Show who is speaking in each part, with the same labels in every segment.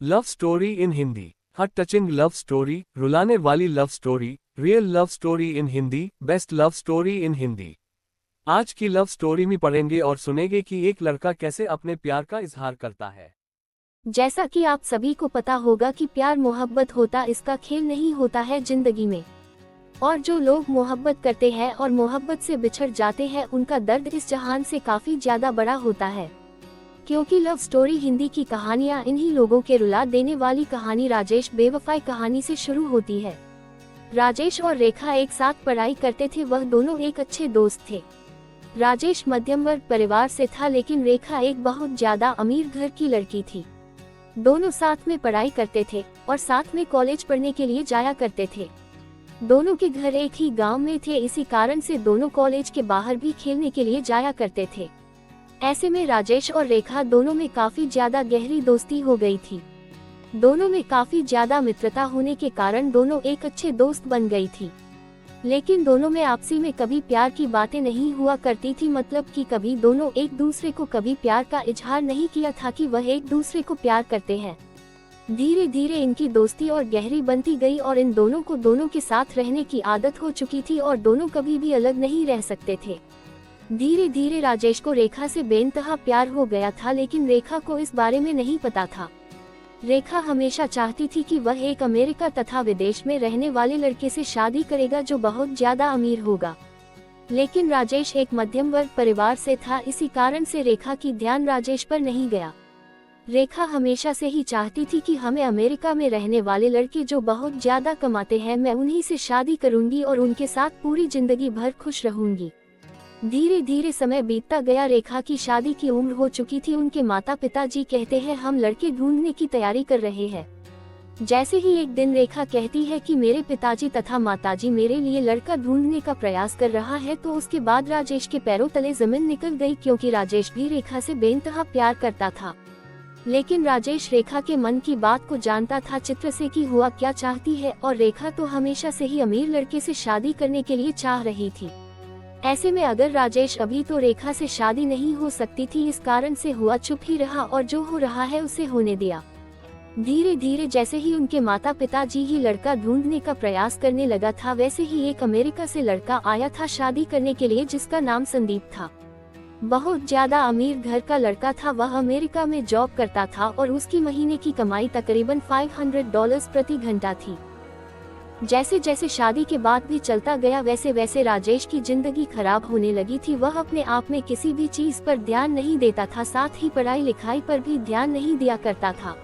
Speaker 1: Love story in Hindi. Heart touching love story, रुलाने वाली love story, real love story in Hindi, best love story in Hindi. आज की love story में पढ़ेंगे और सुनेंगे कि एक लड़का कैसे अपने प्यार का इजहार करता है।
Speaker 2: जैसा कि आप सभी को पता होगा कि प्यार मोहब्बत होता इसका खेल नहीं होता है जिंदगी में। और जो लोग मोहब्बत करते हैं और मोहब्बत से बिछड़ जाते हैं उनका दर्द इस जहान से काफी ज्यादा बड़ा होता है। क्योंकि लव स्टोरी हिंदी की कहानियां इन्हीं लोगों के रुला देने वाली कहानी राजेश बेवफाई कहानी से शुरू होती है। राजेश और रेखा एक साथ पढ़ाई करते थे, वह दोनों एक अच्छे दोस्त थे। राजेश मध्यम वर्ग परिवार से था लेकिन रेखा एक बहुत ज्यादा अमीर घर की लड़की थी। दोनों साथ में पढ़ाई करते थे और साथ में कॉलेज पढ़ने के लिए जाया करते थे। दोनों के घर एक ही गांव में थे, इसी कारण से दोनों कॉलेज के बाहर भी खेलने के लिए जाया करते थे। ऐसे में राजेश और रेखा दोनों में काफी ज्यादा गहरी दोस्ती हो गई थी। दोनों में काफी ज्यादा मित्रता होने के कारण दोनों एक अच्छे दोस्त बन गई थी। लेकिन दोनों में आपसी में कभी प्यार की बातें नहीं हुआ करती थी, मतलब कि कभी दोनों एक दूसरे को कभी प्यार का इजहार नहीं किया था कि वह एक दूसरे को प्यार करते हैं। धीरे धीरे इनकी दोस्ती और गहरी बनती गई और इन दोनों को दोनों के साथ रहने की आदत हो चुकी थी और दोनों कभी भी अलग नहीं रह सकते थे। धीरे धीरे राजेश को रेखा से बेइंतहा प्यार हो गया था, लेकिन रेखा को इस बारे में नहीं पता था। रेखा हमेशा चाहती थी कि वह एक अमेरिका तथा विदेश में रहने वाले लड़के से शादी करेगा जो बहुत ज्यादा अमीर होगा। लेकिन राजेश एक मध्यम वर्ग परिवार से था, इसी कारण से रेखा की ध्यान राजेश पर नहीं गया। रेखा हमेशा से ही चाहती थी कि हमें अमेरिका में रहने वाले लड़के जो बहुत ज्यादा कमाते हैं, मैं उन्हीं से शादी करूंगी और उनके साथ पूरी जिंदगी भर खुश रहूंगी। धीरे धीरे समय बीतता गया, रेखा की शादी की उम्र हो चुकी थी। उनके माता पिताजी कहते हैं हम लड़के ढूंढने की तैयारी कर रहे हैं। जैसे ही एक दिन रेखा कहती है कि मेरे पिताजी तथा माताजी मेरे लिए लड़का ढूंढने का प्रयास कर रहा है, तो उसके बाद राजेश के पैरों तले जमीन निकल गई, क्योंकि राजेश भी रेखा से बेइंतहा प्यार करता था। लेकिन राजेश रेखा के मन की बात को जानता था, चित्र से कि हुआ क्या चाहती है, और रेखा तो हमेशा से ही अमीर लड़के से शादी करने के लिए चाह रही थी। ऐसे में अगर राजेश अभी तो रेखा से शादी नहीं हो सकती थी, इस कारण से हुआ चुप ही रहा और जो हो रहा है उसे होने दिया। धीरे धीरे जैसे ही उनके माता पिताजी ही लड़का ढूंढने का प्रयास करने लगा था, वैसे ही एक अमेरिका से लड़का आया था शादी करने के लिए, जिसका नाम संदीप था। बहुत ज्यादा अमीर घर का लड़का था, वह अमेरिका में जॉब करता था और उसकी महीने की कमाई तकरीबन $500 प्रति घंटा थी। जैसे जैसे शादी के बाद भी चलता गया, वैसे वैसे राजेश की जिंदगी खराब होने लगी थी। वह अपने आप में किसी भी चीज पर ध्यान नहीं देता था, साथ ही पढ़ाई लिखाई पर भी ध्यान नहीं दिया करता था।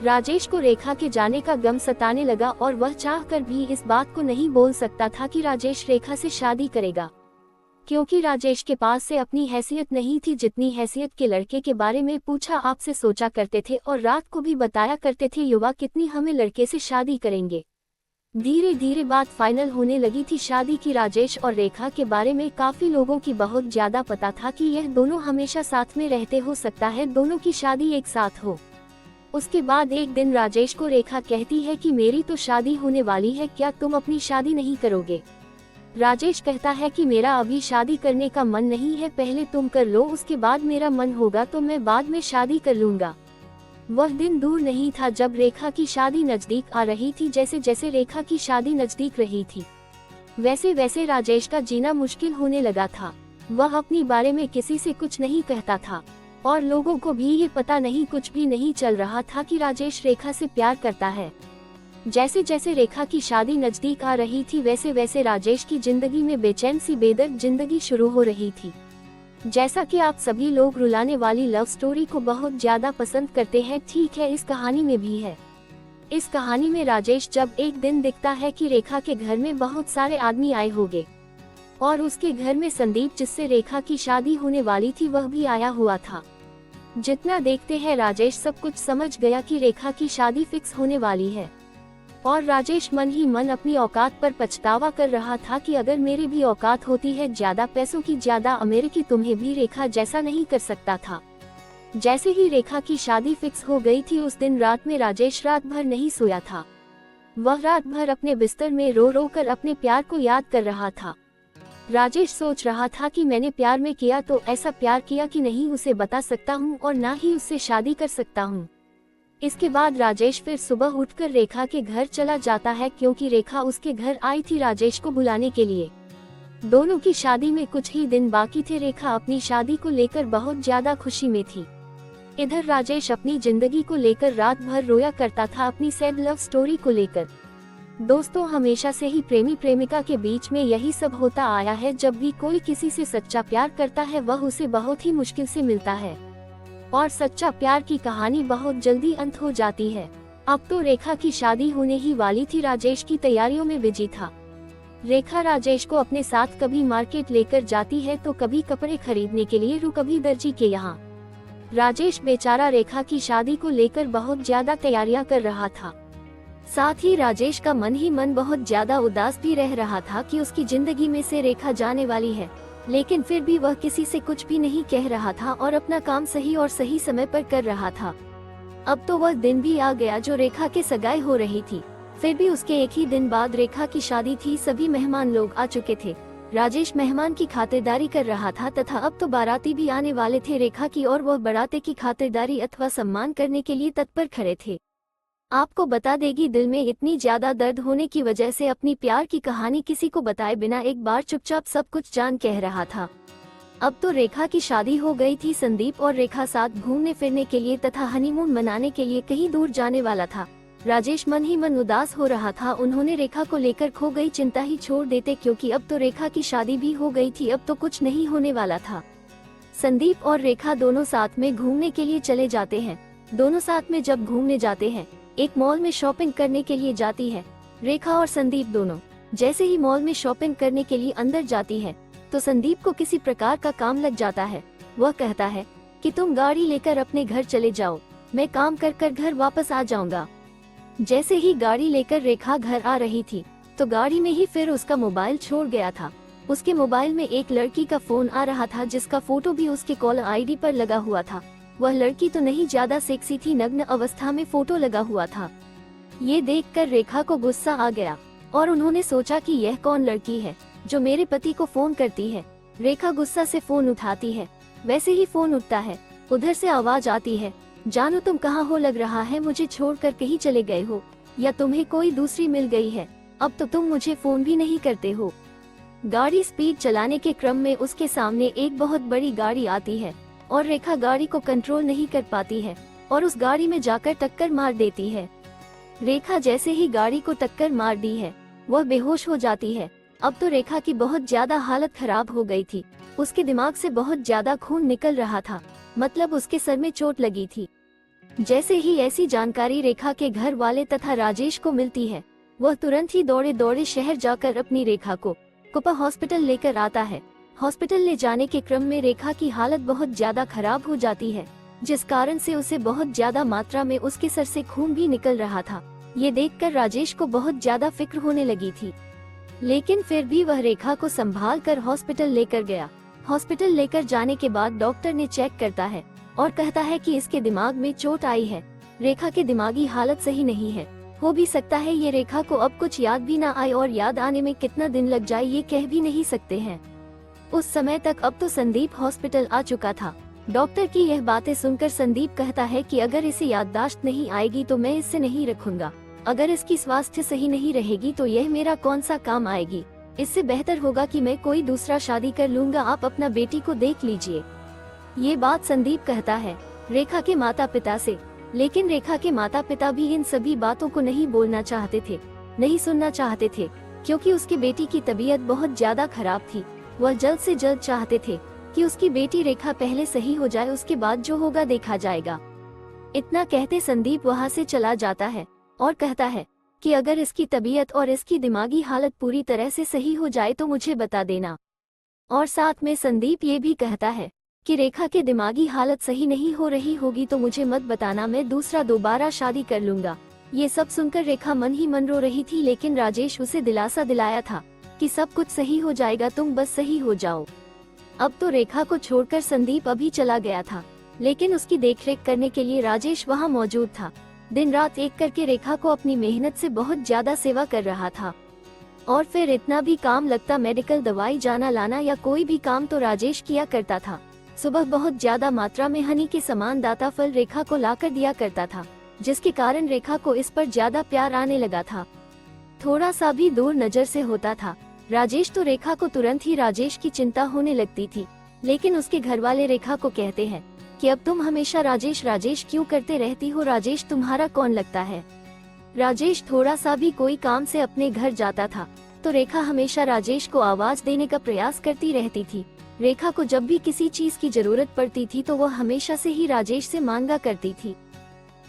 Speaker 2: राजेश को रेखा के जाने का गम सताने लगा और वह चाहकर भी इस बात को नहीं बोल सकता था कि राजेश रेखा से शादी करेगा, क्योंकि राजेश के पास से अपनी हैसियत नहीं थी। जितनी हैसियत के लड़के के बारे में पूछा आपसे सोचा करते थे और रात को भी बताया करते थे, युवा कितनी हमें लड़के से शादी करेंगे। धीरे धीरे बात फाइनल होने लगी थी शादी की। राजेश और रेखा के बारे में काफी लोगों की बहुत ज्यादा पता था कि यह दोनों हमेशा साथ में रहते, हो सकता है दोनों की शादी एक साथ हो। उसके बाद एक दिन राजेश को रेखा कहती है कि मेरी तो शादी होने वाली है, क्या तुम अपनी शादी नहीं करोगे? राजेश कहता है कि मेरा अभी शादी करने का मन नहीं है, पहले तुम कर लो, उसके बाद मेरा मन होगा तो मैं बाद में शादी कर लूंगा। वह दिन दूर नहीं था जब रेखा की शादी नजदीक आ रही थी। जैसे जैसे रेखा की शादी नजदीक रही थी, वैसे वैसे राजेश का जीना मुश्किल होने लगा था। वह अपनी बारे में किसी से कुछ नहीं कहता था और लोगों को भी ये पता नहीं, कुछ भी नहीं चल रहा था कि राजेश रेखा से प्यार करता है। जैसे जैसे रेखा की शादी नजदीक आ रही थी, वैसे वैसे राजेश की जिंदगी में बेचैन सी बेदर्द जिंदगी शुरू हो रही थी। जैसा कि आप सभी लोग रुलाने वाली लव स्टोरी को बहुत ज्यादा पसंद करते हैं, ठीक है, इस कहानी में भी है। इस कहानी में राजेश जब एक दिन दिखता है कि रेखा के घर में बहुत सारे आदमी आए होंगे और उसके घर में संदीप, जिससे रेखा की शादी होने वाली थी, वह भी आया हुआ था। जितना देखते हैं राजेश सब कुछ समझ गया कि रेखा की शादी फिक्स होने वाली है और राजेश मन ही मन अपनी औकात पर पछतावा कर रहा था कि अगर मेरी भी औकात होती है ज्यादा पैसों की, ज्यादा अमेरिकी, तुम्हें भी रेखा जैसा नहीं कर सकता था। जैसे ही रेखा की शादी फिक्स हो गई थी, उस दिन रात में राजेश रात भर नहीं सोया था। वह रात भर अपने बिस्तर में रो रो कर अपने प्यार को याद कर रहा था। राजेश सोच रहा था कि मैंने प्यार में किया तो ऐसा प्यार किया कि नहीं उसे बता सकता हूँ और ना ही उससे शादी कर सकता हूँ। इसके बाद राजेश फिर सुबह उठकर रेखा के घर चला जाता है, क्योंकि रेखा उसके घर आई थी राजेश को बुलाने के लिए। दोनों की शादी में कुछ ही दिन बाकी थे। रेखा अपनी शादी को लेकर बहुत ज्यादा खुशी में थी। इधर राजेश अपनी जिंदगी को लेकर रात भर रोया करता था, अपनी सैड लव स्टोरी को लेकर। दोस्तों, हमेशा से ही प्रेमी प्रेमिका के बीच में यही सब होता आया है। जब भी कोई किसी से सच्चा प्यार करता है, वह उसे बहुत ही मुश्किल से मिलता है और सच्चा प्यार की कहानी बहुत जल्दी अंत हो जाती है। अब तो रेखा की शादी होने ही वाली थी। राजेश की तैयारियों में बिजी था। रेखा राजेश को अपने साथ कभी मार्केट लेकर जाती है तो कभी कपड़े खरीदने के लिए, कभी दर्जी के यहाँ। राजेश बेचारा रेखा की शादी को लेकर बहुत ज्यादा तैयारियां कर रहा था। साथ ही राजेश का मन ही मन बहुत ज्यादा उदास भी रह रहा था कि उसकी जिंदगी में से रेखा जाने वाली है, लेकिन फिर भी वह किसी से कुछ भी नहीं कह रहा था और अपना काम सही और सही समय पर कर रहा था। अब तो वह दिन भी आ गया जो रेखा के सगाई हो रही थी। फिर भी उसके एक ही दिन बाद रेखा की शादी थी। सभी मेहमान लोग आ चुके थे। राजेश मेहमान की खातिरदारी कर रहा था तथा अब तो बाराती भी आने वाले थे रेखा की, और वह बाराते की खातिरदारी अथवा सम्मान करने के लिए तत्पर खड़े थे। आपको बता देगी, दिल में इतनी ज्यादा दर्द होने की वजह से अपनी प्यार की कहानी किसी को बताए बिना एक बार चुपचाप सब कुछ जान कह रहा था। अब तो रेखा की शादी हो गई थी। संदीप और रेखा साथ घूमने फिरने के लिए तथा हनीमून मनाने के लिए कहीं दूर जाने वाला था। राजेश मन ही मन उदास हो रहा था। उन्होंने रेखा को लेकर खो गई चिंता ही छोड़ देते, क्योंकि अब तो रेखा की शादी भी हो गई थी। अब तो कुछ नहीं होने वाला था। संदीप और रेखा दोनों साथ में घूमने के लिए चले जाते हैं। दोनों साथ में जब घूमने जाते हैं, एक मॉल में शॉपिंग करने के लिए जाती है रेखा और संदीप दोनों। जैसे ही मॉल में शॉपिंग करने के लिए अंदर जाती है तो संदीप को किसी प्रकार का काम लग जाता है। वह कहता है कि तुम गाड़ी लेकर अपने घर चले जाओ, मैं काम कर कर घर वापस आ जाऊंगा। जैसे ही गाड़ी लेकर रेखा घर आ रही थी तो गाड़ी में ही फिर उसका मोबाइल छोड़ गया था। उसके मोबाइल में एक लड़की का फोन आ रहा था, जिसका फोटो भी उसके कॉल आईडी पर लगा हुआ था। वह लड़की तो नहीं ज्यादा सेक्सी थी, नग्न अवस्था में फोटो लगा हुआ था। ये देखकर रेखा को गुस्सा आ गया और उन्होंने सोचा कि यह कौन लड़की है जो मेरे पति को फोन करती है। रेखा गुस्सा से फोन उठाती है। वैसे ही फोन उठता है, उधर से आवाज आती है, जानू तुम कहाँ हो, लग रहा है मुझे छोड़कर कहीं चले गए हो या तुम्हें कोई दूसरी मिल गई है। अब तो तुम मुझे फोन भी नहीं करते हो। गाड़ी स्पीड चलाने के क्रम में उसके सामने एक बहुत बड़ी गाड़ी आती है और रेखा गाड़ी को कंट्रोल नहीं कर पाती है और उस गाड़ी में जाकर टक्कर मार देती है। रेखा जैसे ही गाड़ी को टक्कर मार दी है, वह बेहोश हो जाती है। अब तो रेखा की बहुत ज्यादा हालत खराब हो गई थी। उसके दिमाग से बहुत ज्यादा खून निकल रहा था, मतलब उसके सर में चोट लगी थी। जैसे ही ऐसी जानकारी रेखा के घर वाले तथा राजेश को मिलती है, वह तुरंत ही दौड़े दौड़े शहर जाकर अपनी रेखा को कुपा हॉस्पिटल लेकर आता है। हॉस्पिटल ले जाने के क्रम में रेखा की हालत बहुत ज्यादा खराब हो जाती है, जिस कारण से उसे बहुत ज्यादा मात्रा में उसके सर से खून भी निकल रहा था। ये देखकर राजेश को बहुत ज्यादा फिक्र होने लगी थी, लेकिन फिर भी वह रेखा को संभाल कर हॉस्पिटल लेकर गया। हॉस्पिटल लेकर जाने के बाद डॉक्टर ने चेक करता है और कहता है कि इसके दिमाग में चोट आई है। रेखा की दिमागी हालत सही नहीं है। हो भी सकता है ये रेखा को अब कुछ याद भी ना आए, और याद आने में कितना दिन लग जाए ये कह भी नहीं सकते हैं। उस समय तक अब तो संदीप हॉस्पिटल आ चुका था। डॉक्टर की यह बातें सुनकर संदीप कहता है कि अगर इसे याददाश्त नहीं आएगी तो मैं इससे नहीं रखूंगा। अगर इसकी स्वास्थ्य सही नहीं रहेगी तो यह मेरा कौन सा काम आएगी। इससे बेहतर होगा कि मैं कोई दूसरा शादी कर लूंगा, आप अपना बेटी को देख लीजिए। ये बात संदीप कहता है रेखा के माता पिता से, लेकिन रेखा के माता पिता भी इन सभी बातों को नहीं बोलना चाहते थे, नहीं सुनना चाहते थे, क्योंकि उसकी बेटी की तबीयत बहुत ज्यादा खराब थी। वह जल्द से जल्द चाहते थे कि उसकी बेटी रेखा पहले सही हो जाए, उसके बाद जो होगा देखा जाएगा। इतना कहते संदीप वहाँ से चला जाता है और कहता है कि अगर इसकी तबीयत और इसकी दिमागी हालत पूरी तरह से सही हो जाए तो मुझे बता देना। और साथ में संदीप ये भी कहता है कि रेखा के दिमागी हालत सही नहीं हो रही होगी तो मुझे मत बताना, मैं दोबारा शादी कर लूंगा। ये सब सुनकर रेखा मन ही मन रो रही थी, लेकिन राजेश उसे दिलासा दिलाया था कि सब कुछ सही हो जाएगा, तुम बस सही हो जाओ। अब तो रेखा को छोड़कर संदीप अभी चला गया था, लेकिन उसकी देखरेख करने के लिए राजेश वहाँ मौजूद था। दिन रात एक करके रेखा को अपनी मेहनत से बहुत ज्यादा सेवा कर रहा था। और फिर इतना भी काम लगता, मेडिकल दवाई जाना लाना या कोई भी काम तो राजेश किया करता था। सुबह बहुत ज्यादा मात्रा में हनी के समान दाता फल रेखा को लाकर दिया करता था। जिसके कारण रेखा को इस पर ज्यादा प्यार आने लगा था। थोड़ा सा भी दूर नजर से होता था राजेश तो रेखा को तुरंत ही राजेश की चिंता होने लगती थी। लेकिन उसके घर वाले रेखा को कहते हैं कि अब तुम हमेशा राजेश राजेश क्यों करते रहती हो, राजेश तुम्हारा कौन लगता है। राजेश थोड़ा सा भी कोई काम से अपने घर जाता था तो रेखा हमेशा राजेश को आवाज देने का प्रयास करती रहती थी। रेखा को जब भी किसी चीज की जरूरत पड़ती थी तो वह हमेशा से ही राजेश से मांगा करती थी।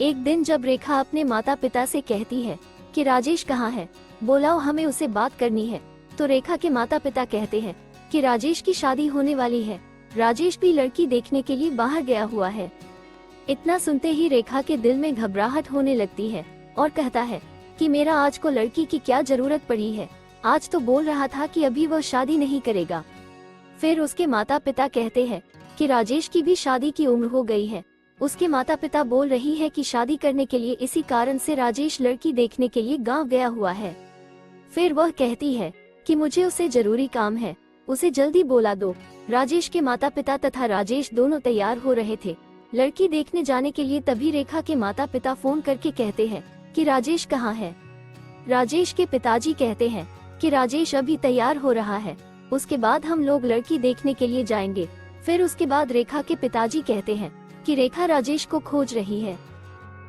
Speaker 2: एक दिन जब रेखा अपने माता पिता से कहती है कि राजेश कहाँ है, बोलाओ हमें उसे बात करनी है, तो रेखा के माता पिता कहते हैं कि राजेश की शादी होने वाली है, राजेश भी लड़की देखने के लिए बाहर गया हुआ है। इतना सुनते ही रेखा के दिल में घबराहट होने लगती है और कहता है कि मेरा आज को लड़की की क्या जरूरत पड़ी है, आज तो बोल रहा था कि अभी वह शादी नहीं करेगा। फिर उसके माता पिता कहते हैं कि राजेश की भी शादी की उम्र हो गई है। उसके माता पिता बोल रही है कि शादी करने के लिए इसी कारण से राजेश लड़की देखने के लिए गांव गया हुआ है। फिर वह कहती है कि मुझे उसे जरूरी काम है, उसे जल्दी बोला दो। राजेश के माता पिता तथा राजेश दोनों तैयार हो रहे थे लड़की देखने जाने के लिए, तभी रेखा के माता पिता फोन करके कहते हैं कि राजेश कहाँ है। राजेश के पिताजी कहते हैं कि राजेश अभी तैयार हो रहा है, उसके बाद हम लोग लड़की देखने के लिए जाएंगे। फिर उसके बाद रेखा के पिताजी कहते हैं कि रेखा राजेश को खोज रही है,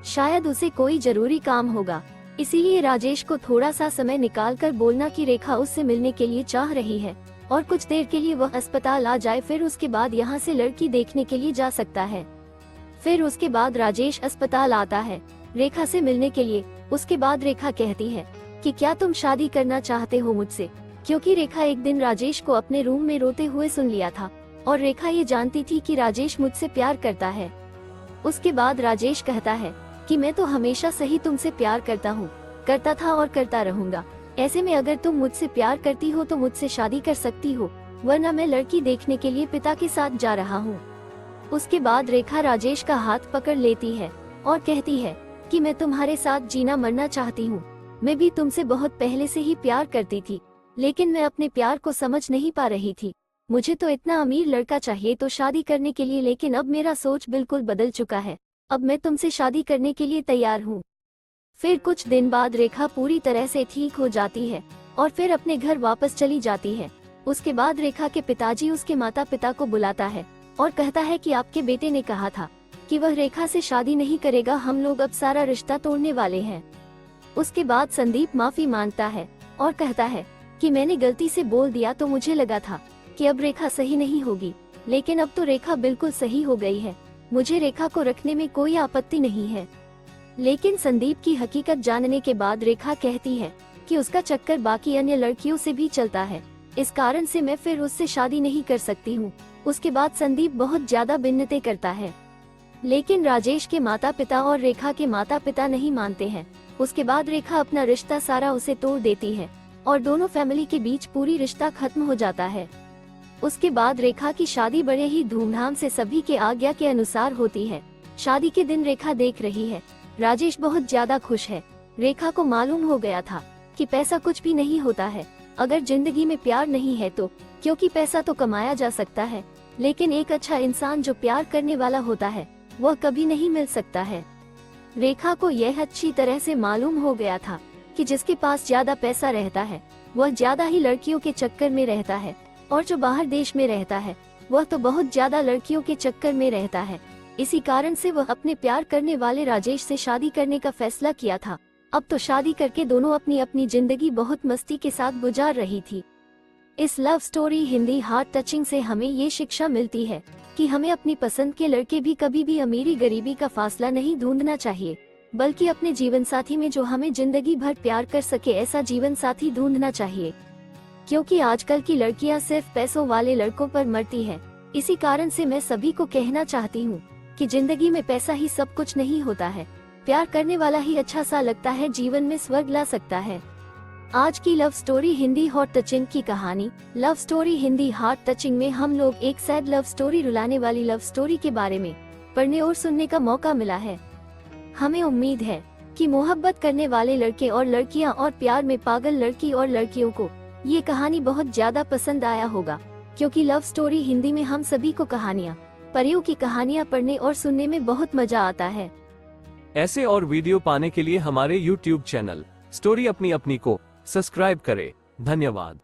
Speaker 2: शायद उसे कोई जरूरी काम होगा, इसीलिए राजेश को थोड़ा सा समय निकालकर बोलना कि रेखा उससे मिलने के लिए चाह रही है और कुछ देर के लिए वह अस्पताल आ जाए, फिर उसके बाद यहाँ से लड़की देखने के लिए जा सकता है। फिर उसके बाद राजेश अस्पताल आता है रेखा से मिलने के लिए। उसके बाद रेखा कहती है कि क्या तुम शादी करना चाहते हो मुझसे, क्योंकि रेखा एक दिन राजेश को अपने रूम में रोते हुए सुन लिया था और रेखा ये जानती थी कि राजेश मुझसे प्यार करता है। उसके बाद राजेश कहता है कि मैं तो हमेशा से ही तुमसे प्यार करता था और करता रहूंगा। ऐसे में अगर तुम मुझसे प्यार करती हो तो मुझसे शादी कर सकती हो, वरना मैं लड़की देखने के लिए पिता के साथ जा रहा हूँ। उसके बाद रेखा राजेश का हाथ पकड़ लेती है और कहती है कि मैं तुम्हारे साथ जीना मरना चाहती हूँ। मैं भी तुमसे बहुत पहले से ही प्यार करती थी, लेकिन मैं अपने प्यार को समझ नहीं पा रही थी। मुझे तो इतना अमीर लड़का चाहिए तो शादी करने के लिए, लेकिन अब मेरा सोच बिल्कुल बदल चुका है, अब मैं तुमसे शादी करने के लिए तैयार हूँ। फिर कुछ दिन बाद रेखा पूरी तरह से ठीक हो जाती है और फिर अपने घर वापस चली जाती है। उसके बाद रेखा के पिताजी उसके माता पिता को बुलाता है और कहता है कि आपके बेटे ने कहा था कि वह रेखा से शादी नहीं करेगा, हम लोग अब सारा रिश्ता तोड़ने वाले हैं। उसके बाद संदीप माफी मांगता है और कहता है कि मैंने गलती से बोल दिया, तो मुझे लगा था कि अब रेखा सही नहीं होगी, लेकिन अब तो रेखा बिल्कुल सही हो गई है, मुझे रेखा को रखने में कोई आपत्ति नहीं है। लेकिन संदीप की हकीकत जानने के बाद रेखा कहती है कि उसका चक्कर बाकी अन्य लड़कियों से भी चलता है, इस कारण से मैं फिर उससे शादी नहीं कर सकती हूँ। उसके बाद संदीप बहुत ज्यादा भिन्नते करता है, लेकिन राजेश के माता पिता और रेखा के माता पिता नहीं मानते हैं। उसके बाद रेखा अपना रिश्ता सारा उसे तोड़ देती है और दोनों फैमिली के बीच पूरी रिश्ता खत्म हो जाता है। उसके बाद रेखा की शादी बड़े ही धूमधाम से सभी के आज्ञा के अनुसार होती है। शादी के दिन रेखा देख रही है राजेश बहुत ज्यादा खुश है। रेखा को मालूम हो गया था कि पैसा कुछ भी नहीं होता है अगर जिंदगी में प्यार नहीं है तो, क्योंकि पैसा तो कमाया जा सकता है, लेकिन एक अच्छा इंसान जो प्यार करने वाला होता है वह कभी नहीं मिल सकता है। रेखा को यह अच्छी तरह से मालूम हो गया था कि जिसके पास ज्यादा पैसा रहता है वह ज्यादा ही लड़कियों के चक्कर में रहता है, और जो बाहर देश में रहता है वह तो बहुत ज्यादा लड़कियों के चक्कर में रहता है। इसी कारण से वह अपने प्यार करने वाले राजेश से शादी करने का फैसला किया था। अब तो शादी करके दोनों अपनी अपनी जिंदगी बहुत मस्ती के साथ गुजार रही थी। इस love story Hindi heart touching से हमें ये शिक्षा मिलती है कि हमें अपनी पसंद के लड़के भी कभी भी अमीरी गरीबी का फासला नहीं ढूंढना चाहिए, बल्कि अपने जीवन साथी में जो हमें जिंदगी भर प्यार कर सके ऐसा जीवन साथी ढूंढना चाहिए। क्योंकि आजकल की लड़कियां सिर्फ पैसों वाले लड़कों पर मरती हैं। इसी कारण से मैं सभी को कहना चाहती हूँ कि जिंदगी में पैसा ही सब कुछ नहीं होता है, प्यार करने वाला ही अच्छा सा लगता है, जीवन में स्वर्ग ला सकता है। आज की love story Hindi hot touching की कहानी love story Hindi heart touching में हम लोग एक सैड लव स्टोरी, रुलाने वाली लव स्टोरी के बारे में पढ़ने और सुनने का मौका मिला है। हमें उम्मीद है कि मोहब्बत करने वाले लड़के और लड़कियां और प्यार में पागल लड़की और लड़कियों को ये कहानी बहुत ज्यादा पसंद आया होगा, क्योंकि लव स्टोरी हिंदी में हम सभी को कहानियाँ, परियों की कहानियाँ पढ़ने और सुनने में बहुत मजा आता है।
Speaker 1: ऐसे और वीडियो पाने के लिए हमारे YouTube चैनल स्टोरी अपनी अपनी को सब्सक्राइब करें। धन्यवाद।